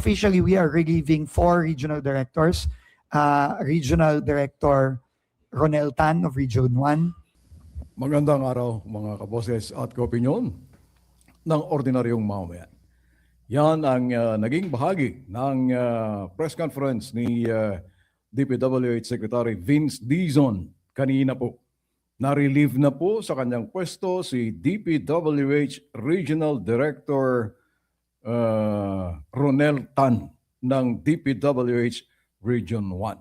Officially, we are relieving 4 regional directors. Regional Director Ronel Tan of Region 1. Magandang araw mga kaboses at kaopinyon ng ordinaryong mamamayan. Yan ang naging bahagi ng press conference ni DPWH Secretary Vince Dizon kanina po. Na-relieve na po sa kanyang pwesto si DPWH Regional Director Ronel Tan ng DPWH Region 1.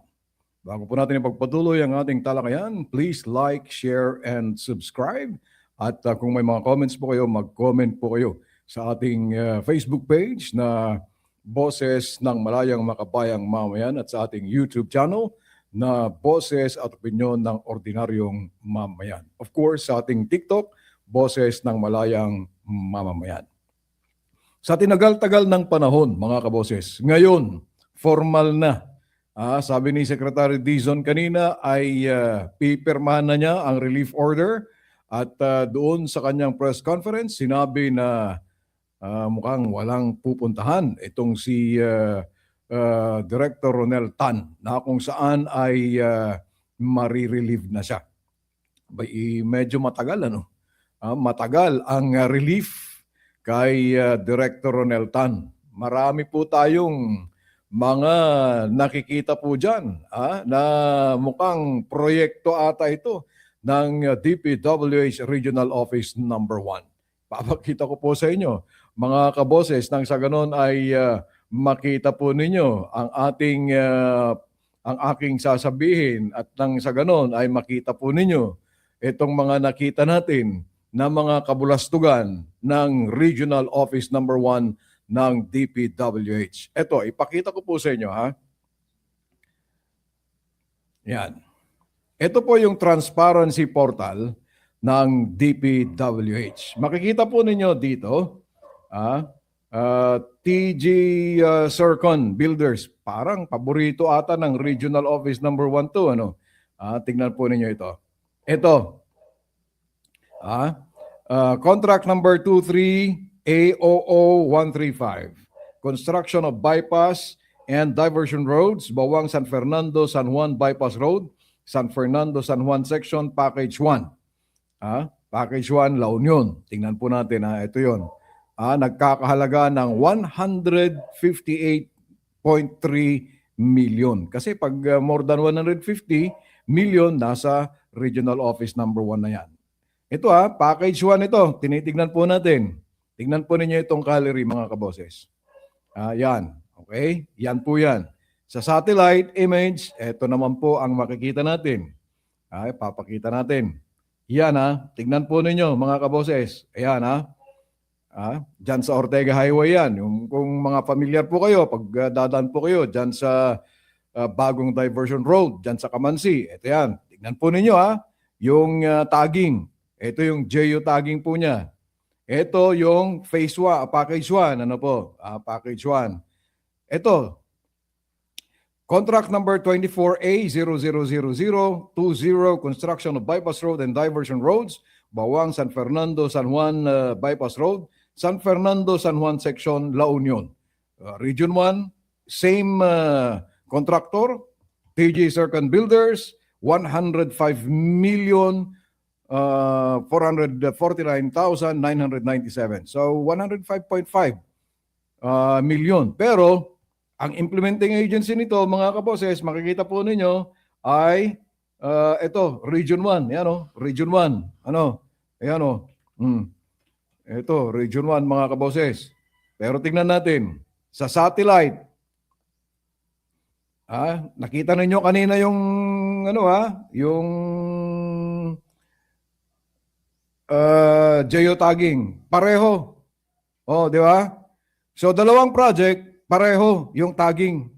Bago po natin ipagpatuloy ang ating talakayan, please like, share, and subscribe. At kung may mga comments po kayo, mag-comment po kayo sa ating Facebook page na Boses ng Malayang Makabayang Mamayan at sa ating YouTube channel na Boses at Opinyon ng Ordinaryong Mamayan. Of course, sa ating TikTok, Boses ng Malayang Mamamayan. Sa tinagal-tagal ng panahon, mga kaboses, ngayon, formal na. Sabi ni Secretary Dizon kanina ay pipirmahan na niya ang relief order at doon sa kanyang press conference sinabi na mukhang walang pupuntahan itong si Director Ronel Tan na kung saan ay marirelieve na siya. Medyo matagal ano? Matagal ang relief kay Director Ronel Tan. Marami po tayong mga nakikita po dyan na mukhang proyekto ata ito ng DPWH Regional Office No. 1. Papakita ko po sa inyo, mga kaboses, nang sa ganon ay makita po ninyo ang aking sasabihin at nang sa ganon ay makita po ninyo itong mga nakita natin na mga kabulastugan ng Regional Office No. 1 ng DPWH. Ito, ipakita ko po sa inyo, ha? Yan. Ito po yung transparency portal ng DPWH. Makikita po ninyo dito, TG Circon Builders. Parang paborito ata ng Regional Office No. 1 to, ano? Tingnan po ninyo ito. Ito. Contract number 23 AOO 135, construction of bypass and diversion roads, Bawang San Fernando, San Juan Bypass Road, San Fernando, San Juan Section, Package 1. Package 1, La Union. Tingnan po natin, ito yun. Nagkakahalaga ng 158.3 million. Kasi pag more than 150 million, nasa Regional Office No. 1 na yan. Ito Package 1 ito. Tinitignan po natin. Tingnan po ninyo itong calorie, mga kaboses. Yan. Okay? Yan po yan. Sa satellite image, ito naman po ang makikita natin. Papakita natin. Yan Tingnan po ninyo, mga kaboses. Ayan Diyan sa Ortega Highway yan. Kung mga familiar po kayo, pag dadaan po kayo, diyan sa bagong diversion road, diyan sa Kamansi. Ito yan. Tingnan po ninyo yung tagging. Ito yung geotagging po niya. Ito yung phase 1, package 1. Ano po? Package 1. Ito. Contract number 24A0000020, construction of bypass road and diversion roads, Bawang San Fernando, San Juan Bypass Road, San Fernando, San Juan Section, La Union. Region 1, same contractor, TG Circon Builders, 105 million 449,997. So 105.5 million. Pero ang implementing agency nito, mga kaboses, makikita po ninyo ay ito, Region 1. Yan Region 1. Ayan Ito, Region 1, mga kaboses. Pero tingnan natin, sa satellite, nakita ninyo kanina yung yung geotagging. Pareho. Di ba? So, dalawang project, pareho yung tagging.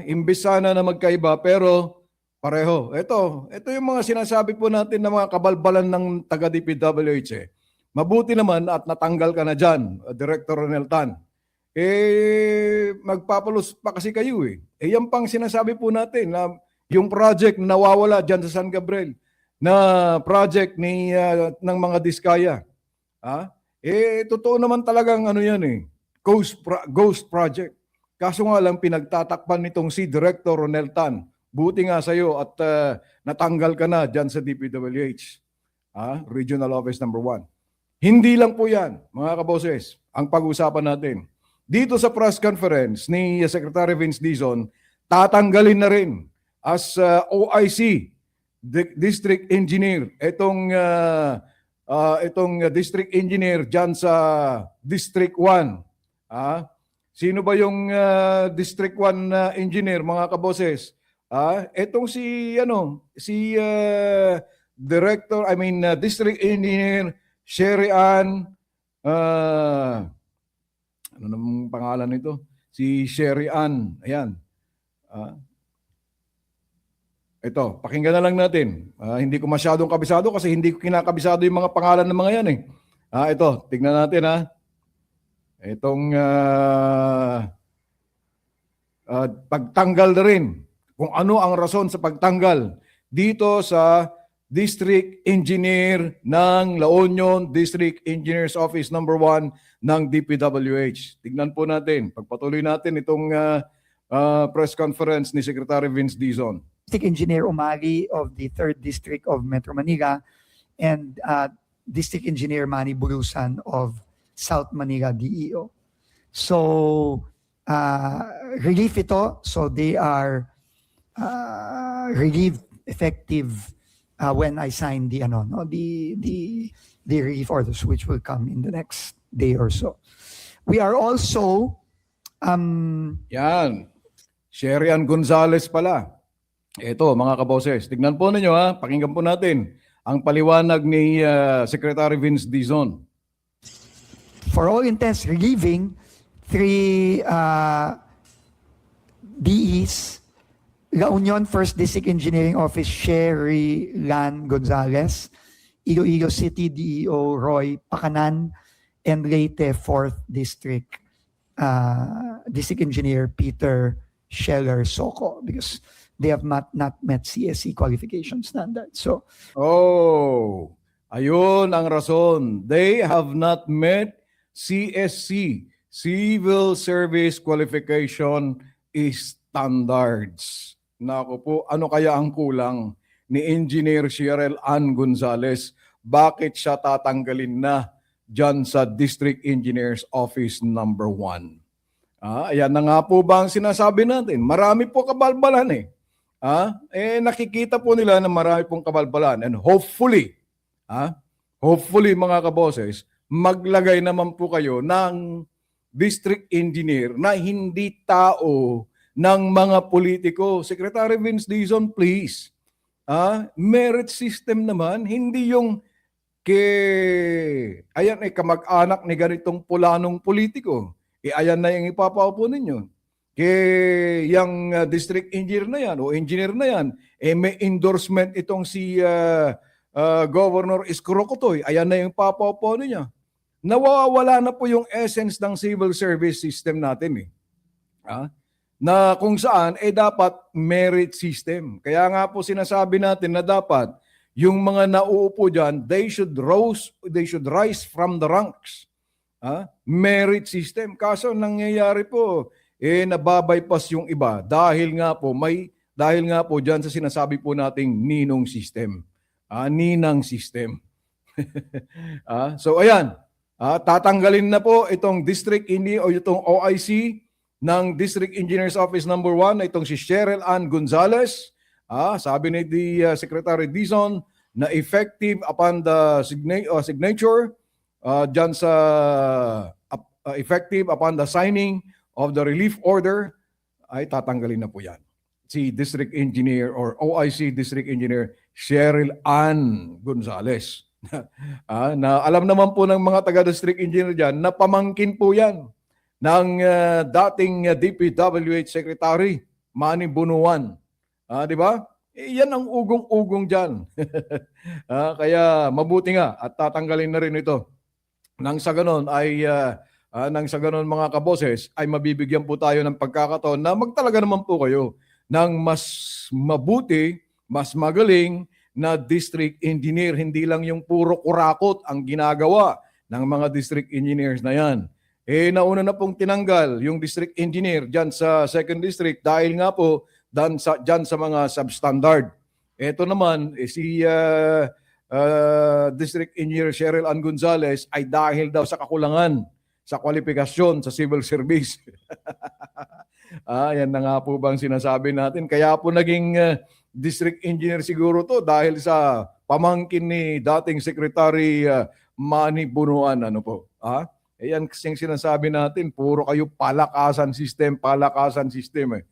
Imbis sana na magkaiba, pero pareho. Ito yung mga sinasabi po natin ng mga kabalbalan ng taga-DPWH. Mabuti naman at natanggal ka na dyan, Director Ronel Tan. Magpapalos pa kasi kayo yan pang sinasabi po natin na yung project na nawawala dyan sa San Gabriel, na project ng mga Diskaya. Totoo naman talagang yan ghost project. Kaso nga lang pinagtatakpan nitong si Director Ronel Tan. Buti nga sa'yo at natanggal ka na dyan sa DPWH. Regional Office Number 1. Hindi lang po yan, mga kaboses, ang pag-usapan natin. Dito sa press conference ni Secretary Vince Dizon, tatanggalin na rin as OIC, District Engineer, itong District Engineer dyan sa District 1. Sino ba yung District 1 engineer, mga kaboses? Itong District Engineer Sherry Ann, ano namang pangalan nito? Si Sherry Ann, ayan. Ito, pakinggan na lang natin. Hindi ko masyadong kabisado kasi hindi ko kinakabisado yung mga pangalan ng mga yan eh. Ito, tignan natin ha. Itong pagtanggal na rin. Kung ano ang rason sa pagtanggal dito sa District Engineer ng La Union, District Engineer's Office Number 1 ng DPWH. Tignan po natin. Pagpatuloy natin itong press conference ni Secretary Vince Dizon. District Engineer Umali of the 3rd District of Metro Manila and District Engineer Manny Bulusan of South Manila DEO. So, relief ito. So, they are relieved effective when I sign the relief orders, which will come in the next day or so. We are also Yan. Sherian Gonzales pala. Ito, mga kaboses. Tignan po ninyo ha. Pakinggan po natin ang paliwanag ni Secretary Vince Dizon. For all intents, relieving 3 DEs, La Union 1st District Engineering Office Sherry Lan Gonzales, Iloilo City DEO Roy Pacanan, and Leyte 4th District District Engineer Peter Scheller Soko, because they have not met CSE qualification standards. So, ayun ang rason. They have not met CSC, Civil Service Qualification Standards. Naku po, ano kaya ang kulang ni Engineer Cheryl Ann Gonzales? Bakit siya tatanggalin na dyan sa District Engineer's Office Number 1? Ayan na nga po ba ang sinasabi natin? Marami po kabalbalan eh. Nakikita po nila na marami pong kabalbalan. And hopefully mga kaboses, maglagay naman po kayo ng District Engineer na hindi tao ng mga politiko. Secretary Vince Dizon, please. Merit system naman, hindi yung kamag-anak ni ganitong pulanong politiko. Ayan na yung ipapaupo ninyo. Yung district engineer na yan o engineer na yan, may endorsement itong si Governor Isko Rocotoy. Ayan na yung ipapaupo ninyo. Nawawala na po yung essence ng civil service system natin eh. Na kung saan dapat merit system. Kaya nga po sinasabi natin na dapat yung mga nauupo diyan, they should rise from the ranks. Merit system. Kaso nangyayari po nababypass yung iba dahil nga po diyan sa sinasabi po nating ninong system. Ninang system. So ayan, tatanggalin na po itong district o itong OIC ng District Engineer's Office Number 1 na itong si Cheryl Ann Gonzales. Sabi ni Secretary Dizon na effective upon the signature dyan sa effective upon the signing of the relief order ay tatanggalin na po yan. Si District Engineer or OIC District Engineer Cheryl Ann Gonzales. Na alam naman po ng mga taga-district engineer dyan na pamangkin po yan ng dating DPWH Secretary Manny Bunuan. Di ba? Yan ang ugong-ugong dyan. Kaya mabuti nga at tatanggalin na rin ito. Nang sa ganon mga kaboses ay mabibigyan po tayo ng pagkakataon na magtalaga naman po kayo ng mas mabuti, mas magaling na district engineer. Hindi lang yung puro kurakot ang ginagawa ng mga district engineers na yan. nauna na pong tinanggal yung district engineer dyan sa 2nd District dahil nga po dyan sa mga substandard. Ito naman, si District Engineer Cheryl Ann Gonzales ay dahil daw sa kakulangan sa kwalifikasyon sa civil service. Yan na nga po bang sinasabi natin. Kaya po naging district engineer siguro to dahil sa pamangkin ni dating Secretary Manny Bunuan. Ano po? Yan kasing sinasabi natin, puro kayo palakasan system eh.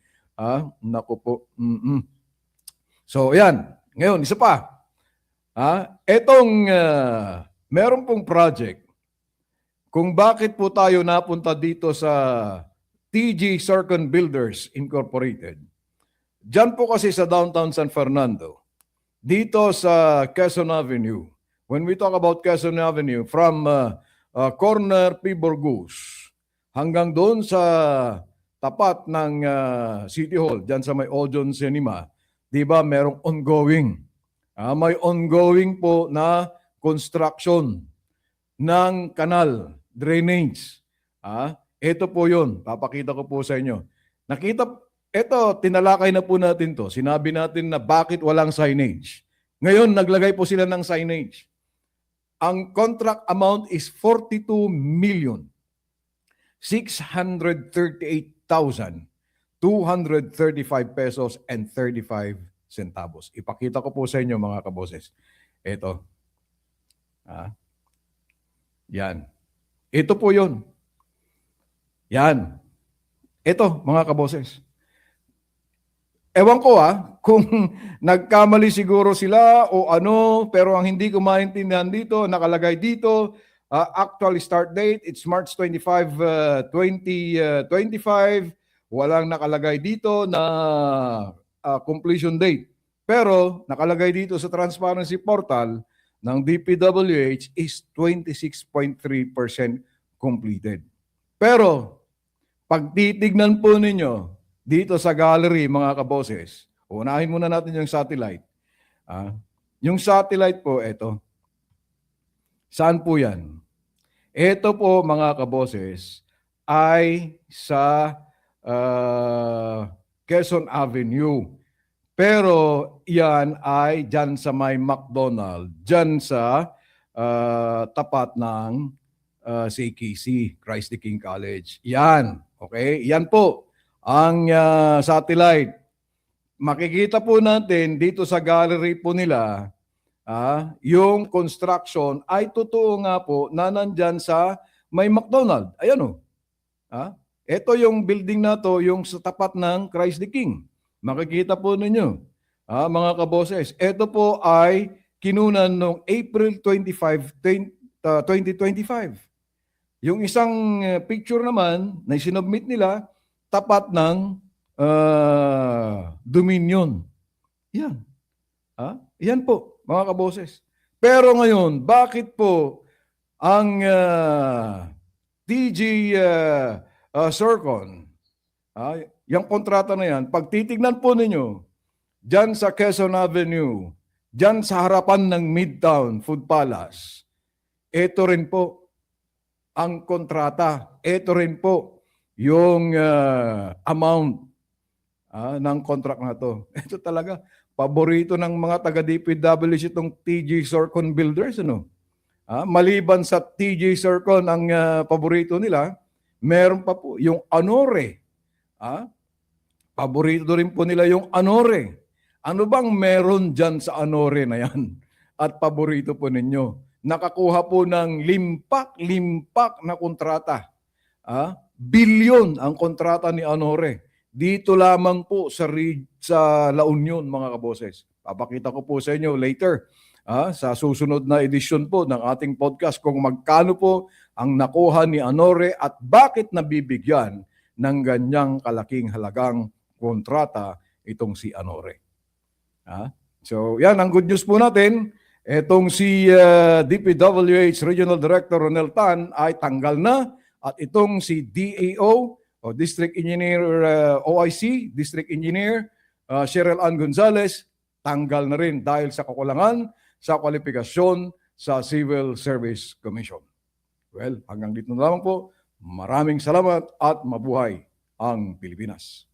Naku po. So yan. Ngayon, isa pa. Etong meron pong project kung bakit po tayo napunta dito sa TG Circon Builders Incorporated. Diyan po kasi sa downtown San Fernando, dito sa Quezon Avenue. When we talk about Quezon Avenue, from corner P. Burgos hanggang doon sa tapat ng City Hall, diyan sa may Ojon Cinema, di ba merong ongoing. May ongoing po na construction ng kanal, drainage. Ito po yun. Papakita ko po sa inyo. Ito, tinalakay na po natin to. Sinabi natin na bakit walang signage. Ngayon, naglagay po sila ng signage. Ang contract amount is 42,638,235 pesos and 35 centavos. Ipakita ko po sa inyo mga kaboses. Ito. Yan. Ito po yun. Yan. Ito, mga kaboses. Ewan ko kung nagkamali siguro sila o ano, pero ang hindi ko maintindihan dito, nakalagay dito, actual start date, it's March 25, 2025. Walang nakalagay dito na completion date. Pero nakalagay dito sa transparency portal ng DPWH is 26.3% completed. Pero pag titignan po ninyo dito sa gallery, mga kaboses, unahin muna natin yung satellite. Yung satellite po, ito. Saan po yan? Ito po, mga kaboses, ay sa Quezon Avenue. Pero yan ay dyan sa may McDonald, dyan sa tapat ng CKC, Christ the King College. Yan, okay? Yan po ang satellite. Makikita po natin dito sa gallery po nila, yung construction ay totoo nga po na nandyan sa may McDonald. Ayan o. Ito yung building na to, yung sa tapat ng Christ the King. Makikita po ninyo, mga kaboses. Ito po ay kinunan noong April 25, 2025. Yung isang picture naman na sinubmit nila, tapat ng Dominion. Yan. Yan po, mga kaboses. Pero ngayon, bakit po ang TG Circon, yung kontrata na yan, pag titignan po ninyo, dyan sa Quezon Avenue, dyan sa harapan ng Midtown Food Palace, ito rin po ang kontrata. Ito rin po yung amount ng contract na to. Ito talaga, paborito ng mga taga-DPWH itong TG Circon Builders. Maliban sa TG Circon ang paborito nila, meron pa po yung Anore. Paborito rin po nila yung Anore. Ano bang meron dyan sa Anore na yan? At paborito po ninyo. Nakakuha po ng limpak na kontrata. Bilyon ang kontrata ni Anore. Dito lamang po sa La Union, mga kaboses. Papakita ko po sa inyo later sa susunod na edisyon po ng ating podcast kung magkano po ang nakuha ni Anore at bakit nabibigyan ng ganyang kalaking halagang kontrata itong si Anore. So yan ang good news po natin. Itong si DPWH Regional Director Ronel Tan ay tanggal na at itong si DAO o District Engineer OIC, District Engineer Cheryl Ann Gonzales, tanggal na rin dahil sa kakulangan sa kwalifikasyon sa Civil Service Commission. Well, hanggang dito na lamang po. Maraming salamat at mabuhay ang Pilipinas.